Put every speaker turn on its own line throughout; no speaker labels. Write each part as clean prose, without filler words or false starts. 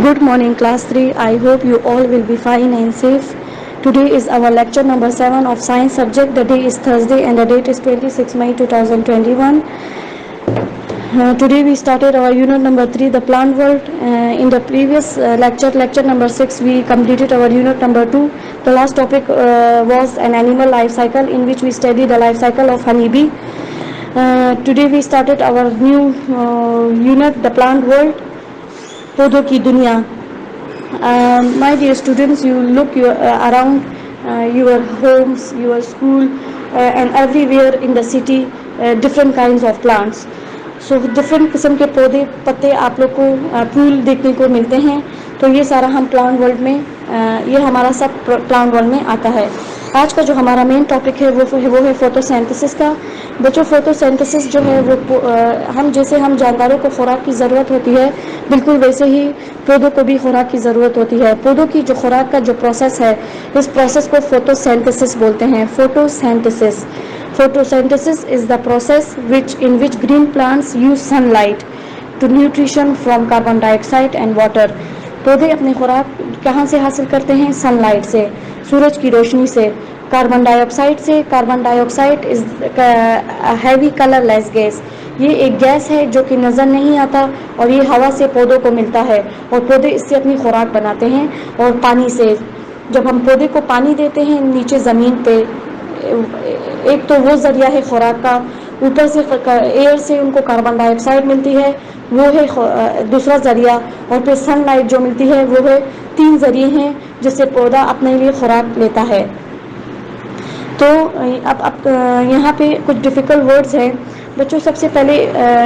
Good morning, class 3. I hope you all will be fine and safe. Today is our lecture number 7 of science subject. The day is Thursday and the date is 26 May 2021. Today we started our unit number 3, the plant world. In the previous lecture number 6, we completed our unit number 2. The last topic was an animal life cycle, in which we studied the life cycle of honeybee. Today we started our new unit, the plant world, पौधों की दुनिया. My dear students, you look around your homes, your school, and everywhere in the city, different kinds of plants. So different किस्म के पौधे पत्ते आप लोग को फूल देखने को मिलते हैं. तो ये सारा हम प्लांट वर्ल्ड में ये हमारा सब प्लांट वर्ल्ड में आता है. आज का जो हमारा मेन टॉपिक है वो है फोटोसिंथेसिस का. बच्चों, फोटोसिंथेसिस जो है वो हम जानवरों को खुराक की ज़रूरत होती है, बिल्कुल वैसे ही पौधों को भी खुराक की ज़रूरत होती है. पौधों की जो खुराक का जो प्रोसेस है, इस प्रोसेस को फोटोसिंथेसिस बोलते हैं. Photosynthesis is the process in which green plants use sunlight to nutrition from carbon dioxide and water. पौधे अपनी खुराक कहाँ से हासिल करते हैं? सनलाइट से, सूरज की रोशनी से, कार्बन डाइऑक्साइड से. Carbon dioxide is heavy colourless gas. ये एक गैस है जो कि नज़र नहीं आता और ये हवा से पौधों को मिलता है और पौधे इससे अपनी खुराक बनाते हैं. और पानी से, जब हम पौधे को पानी देते हैं नीचे ज़मीन पे, एक तो वो ज़रिया है खुराक का, ऊपर से एयर से उनको कार्बन डाइऑक्साइड मिलती है, वो है दूसरा ज़रिया, और फिर सनलाइट जो मिलती है वो है. 3 ज़रिए हैं जिससे पौधा अपने लिए खुराक लेता है. तो अब यहाँ पे कुछ डिफ़िकल्ट वर्ड्स हैं बच्चों. सबसे पहले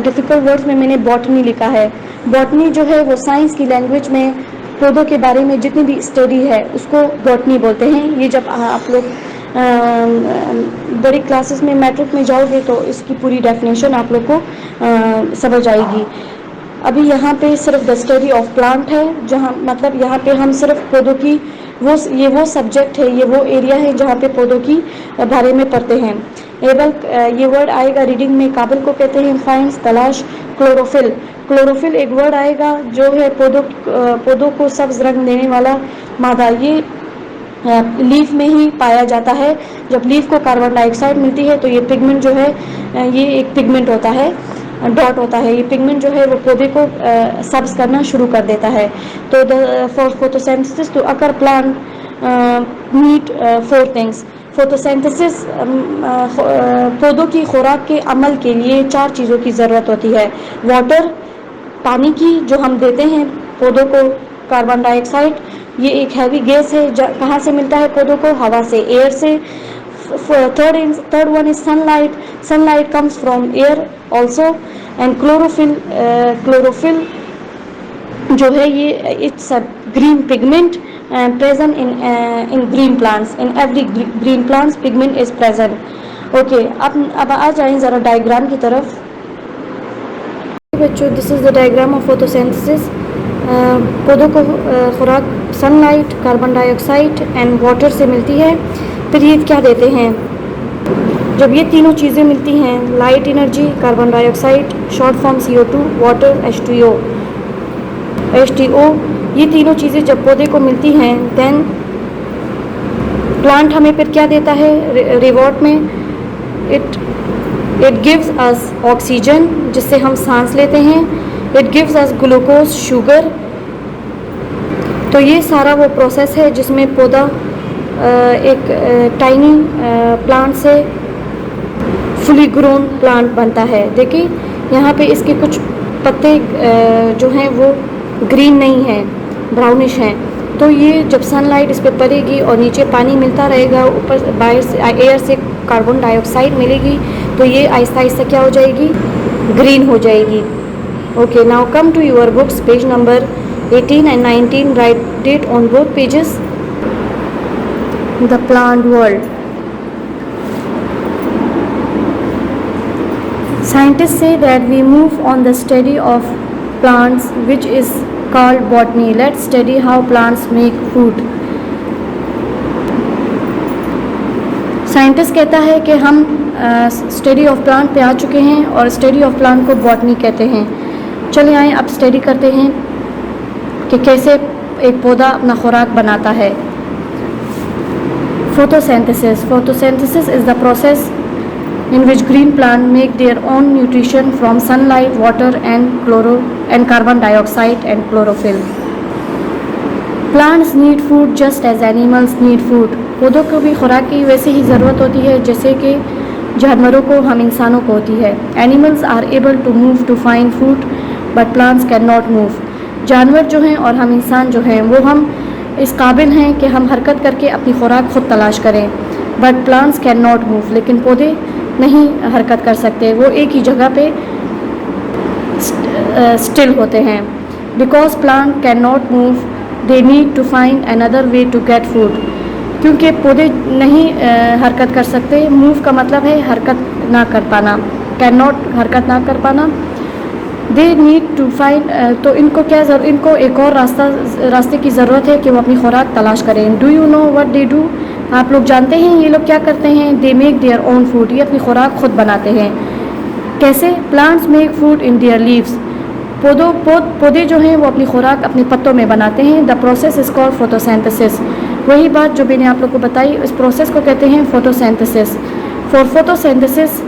डिफ़िकल्ट वर्ड्स में मैंने बॉटनी लिखा है. बॉटनी जो है वो साइंस की लैंग्वेज में पौधों के बारे में जितनी भी स्टडी है उसको बॉटनी बोलते हैं. ये जब आप लोग बड़ी क्लासेस में मैट्रिक में जाओगे तो इसकी पूरी डेफिनेशन आप लोग को समझ आएगी. अभी यहाँ पे सिर्फ द स्टडी ऑफ प्लांट है, जहाँ मतलब यहाँ पे हम सिर्फ पौधों की वो सब्जेक्ट है, ये वो एरिया है जहाँ पे पौधों की बारे में पढ़ते हैं. एबल ये वर्ड आएगा रीडिंग में. काबिल को कहते हैं फाइंड्स, तलाश. क्लोरोफिल एक वर्ड आएगा जो है पौधों को सब्ज रंग देने वाला मादा. ये लीफ में ही पाया जाता है. जब लीफ को कार्बन डाइऑक्साइड मिलती है तो ये पिगमेंट जो है, ये एक पिगमेंट होता है, डॉट होता है. ये पिगमेंट जो है वो पौधे को सब्ज करना शुरू कर देता है. तो for photosynthesis to occur plant need 4 things. Photosynthesis पौधों की खुराक के अमल के लिए 4 चीज़ों की ज़रूरत होती है. वाटर, पानी की जो हम देते हैं पौधों को. कार्बन डाइऑक्साइड ये एक हैवी गैस है, कहाँ से मिलता है पौधों को? हवा से, एयर से. Third one is sunlight comes from air also. And chlorophyll जो है ये it's a green pigment present in green plants. In every green plants pigment is present. Okay, अब आ जाएं ज़रा डायग्राम की तरफ. बच्चों, this is the diagram of photosynthesis. पौधों को खुराक sunlight, carbon dioxide and water से मिलती है. फिर ये क्या देते हैं? जब ये तीनों चीज़ें मिलती हैं, light energy, carbon dioxide, short form CO2, water H2O, ये तीनों चीज़ें जब पौधे को मिलती हैं, देन प्लांट हमें फिर क्या देता है रिवॉर्ड में? इट गिव्स अस ऑक्सीजन, जिससे हम सांस लेते हैं. It gives us glucose, sugar. तो ये सारा वो प्रोसेस है जिसमें पौधा एक टाइनी प्लांट से फुली ग्रोन प्लांट बनता है. देखिए यहाँ पे इसके कुछ पत्ते जो हैं वो ग्रीन नहीं हैं, ब्राउनिश हैं. तो ये जब सनलाइट इस पर पड़ेगी और नीचे पानी मिलता रहेगा, ऊपर बाहर से एयर से कार्बन डाइऑक्साइड मिलेगी, तो ये आहिस्ता आहिस्ता क्या हो जाएगी? ग्रीन हो जाएगी. Okay, now come to your books, page number 18 and 19. Write it on both pages. The plant world. Scientists say that we move on the study of plants, which is called botany. Let's study how plants make food. Scientist कहता है कि हम study of plant पे आ चुके हैं और study of plant को botany कहते हैं. चलिए आए अब स्टडी करते हैं. कि कैसे एक पौधा अपना खुराक बनाता है। Photosynthesis. Photosynthesis is the process in which green plants make their own nutrition from sunlight, water and carbon dioxide and chlorophyll. Plants need food just as animals need food. पौधों को भी खुराक की वैसे ही ज़रूरत होती है जैसे कि जानवरों को, हम इंसानों को होती है। Animals are able to move to find food, but plants cannot move. जानवर जो हैं और हम इंसान जो हैं वो हम इस काबिल हैं कि हम हरकत करके अपनी खुराक खुद तलाश करें, but plants can not move, लेकिन पौधे नहीं हरकत कर सकते, वो एक ही जगह पे स्टिल होते हैं। Because plant can not move they need to find another way to get food. क्योंकि पौधे नहीं हरकत कर सकते, मूव का मतलब है हरकत ना कर पाना, कैन नॉट हरकत ना कर पाना। दे नीड टू फाइंड, तो इनको इनको एक और रास्ते की ज़रूरत है कि वो अपनी खुराक तलाश करें। Do you know what they do? आप लोग जानते हैं ये लोग क्या करते हैं? They make their own food, ये अपनी खुराक खुद बनाते हैं। कैसे? Plants make food in their leaves. पौधे जो हैं वो अपनी खुराक अपने पत्तों में बनाते हैं। The process is called photosynthesis. वही बात जो मैंने आप लोग को बताई, इस प्रोसेस को कहते हैं photosynthesis. For photosynthesis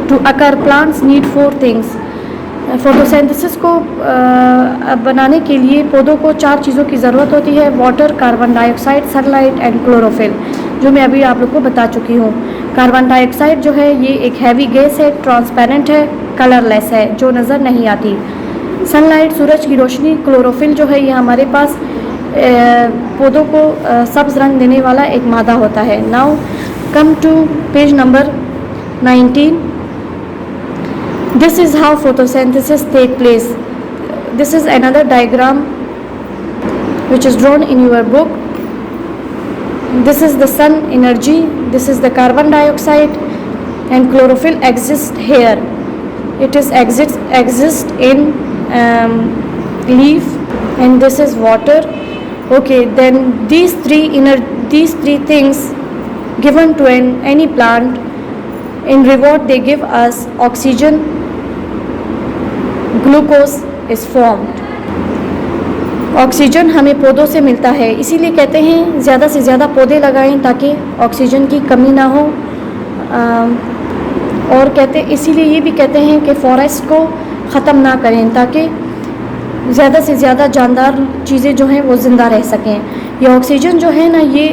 to occur plants need 4 things. Photosynthesis को बनाने के लिए पौधों को 4 चीज़ों की ज़रूरत होती है: water, carbon dioxide, sunlight and chlorophyll, जो मैं अभी आप लोग को बता चुकी हूँ। कार्बन डाइऑक्साइड जो है ये एक हैवी गैस है, ट्रांसपेरेंट है, कलरलेस है, जो नज़र नहीं आती। सनलाइट, सूरज की रोशनी। क्लोरोफिल जो है ये हमारे पास पौधों को सब्ज़ रंग देने वाला एक मादा होता है। Now come to page number 19. This is how photosynthesis take place. This is another diagram which is drawn in your book. This is the sun energy, this is the carbon dioxide, and chlorophyll exists here. It is exists in leaf, and this is water. Okay, then these three things given to any plant, in reward they give us oxygen, glucose is formed. Oxygen हमें पौधों से मिलता है, इसीलिए कहते हैं ज़्यादा से ज़्यादा पौधे लगाएं ताकि ऑक्सीजन की कमी ना हो। और इसीलिए ये भी कहते हैं कि फॉरेस्ट को ख़त्म ना करें ताकि ज़्यादा से ज़्यादा जानदार चीज़ें जो हैं वो ज़िंदा रह सकें। ये ऑक्सीजन जो है ना, ये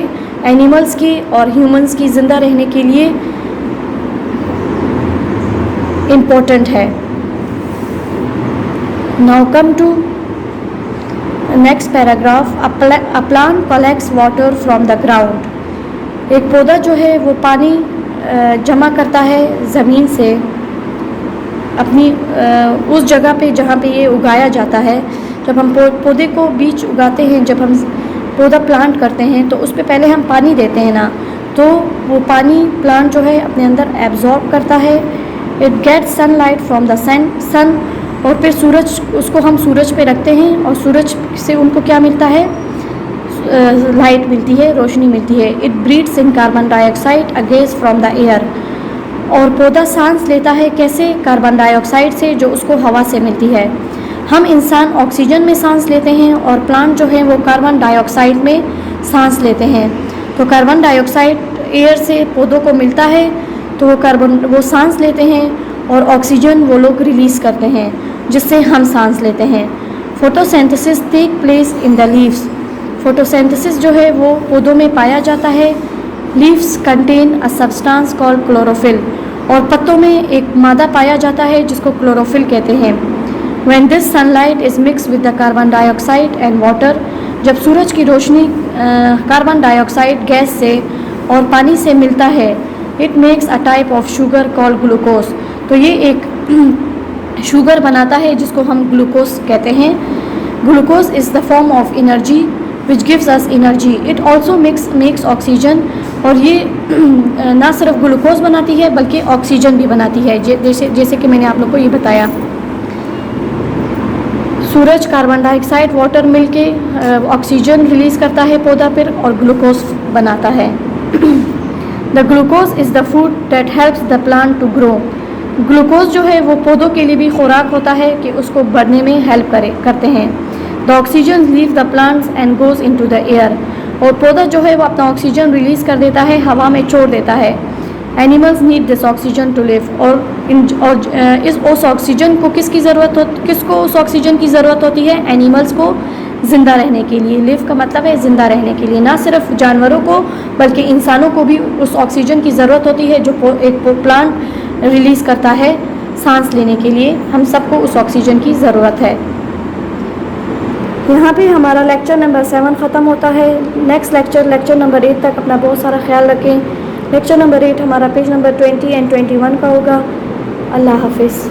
एनिमल्स की और ह्यूमंस की ज़िंदा रहने के लिए इम्पोर्टेंट है। Now come to next paragraph. A plant collects water from the ground. एक पौधा जो है वो पानी जमा करता है ज़मीन से अपनी उस जगह पे जहाँ पे ये उगाया जाता है। जब हम पौधे को बीज उगाते हैं, जब हम पौधा प्लांट करते हैं तो उस पर पहले हम पानी देते हैं ना, तो वो पानी प्लांट जो है अपने अंदर एब्जॉर्ब करता है। It gets sunlight from the sun, और फिर सूरज, उसको हम सूरज पे रखते हैं और सूरज से उनको क्या मिलता है? लाइट मिलती है, रोशनी मिलती है। It breathes in carbon dioxide against from the air. और पौधा सांस लेता है कैसे? कार्बन डाइऑक्साइड से, जो उसको हवा से मिलती है। हम इंसान ऑक्सीजन में सांस लेते हैं और प्लांट जो है वो कार्बन डाइऑक्साइड में सांस लेते हैं। तो कार्बन डाइऑक्साइड एयर से पौधों को मिलता है तो वो सांस लेते हैं और ऑक्सीजन वो लोग रिलीज़ करते हैं जिससे हम सांस लेते हैं। Photosynthesis take place in the leaves. Photosynthesis जो है वो पौधों में पाया जाता है। Leaves contain a substance called chlorophyll, और पत्तों में एक मादा पाया जाता है जिसको क्लोरोफिल कहते हैं। When this sunlight is mix with the carbon dioxide and water, जब सूरज की रोशनी कार्बन डाइऑक्साइड गैस से और पानी से मिलता है, it makes a type of sugar called glucose. तो ये एक शुगर बनाता है जिसको हम ग्लूकोज कहते हैं। Glucose is the form of energy which gives us energy. It also makes oxygen, और ये ना सिर्फ ग्लूकोज बनाती है बल्कि ऑक्सीजन भी बनाती है, जैसे कि मैंने आप लोग को ये बताया। सूरज, कार्बन डाइऑक्साइड, वाटर मिलके ऑक्सीजन रिलीज़ करता है पौधा फिर, और ग्लूकोज बनाता है। The glucose is the food that helps the plant to grow. Glucose जो है वो पौधों के लिए भी खुराक होता है कि उसको बढ़ने में हेल्प करते हैं। The oxygen leave the plants and goes into the air, और पौधा जो है वो अपना ऑक्सीजन रिलीज़ कर देता है, हवा में छोड़ देता है। Animals need this oxygen to live, और उस ऑक्सीजन को किसको उस ऑक्सीजन की ज़रूरत होती है? एनिमल्स को ज़िंदा रहने के लिए। लिव का मतलब है ज़िंदा रहने के लिए, ना सिर्फ जानवरों को बल्कि इंसानों को भी उस ऑक्सीजन की ज़रूरत होती है जो एक प्लांट रिलीज़ करता है सांस लेने के लिए। हम सबको उस ऑक्सीजन की ज़रूरत है। यहाँ पे हमारा लेक्चर नंबर 7 ख़त्म होता है। नेक्स्ट लेक्चर नंबर 8 तक अपना बहुत सारा ख्याल रखें। लेक्चर नंबर 8 हमारा पेज नंबर 20 एंड 21 का होगा। अल्लाह हाफिज़।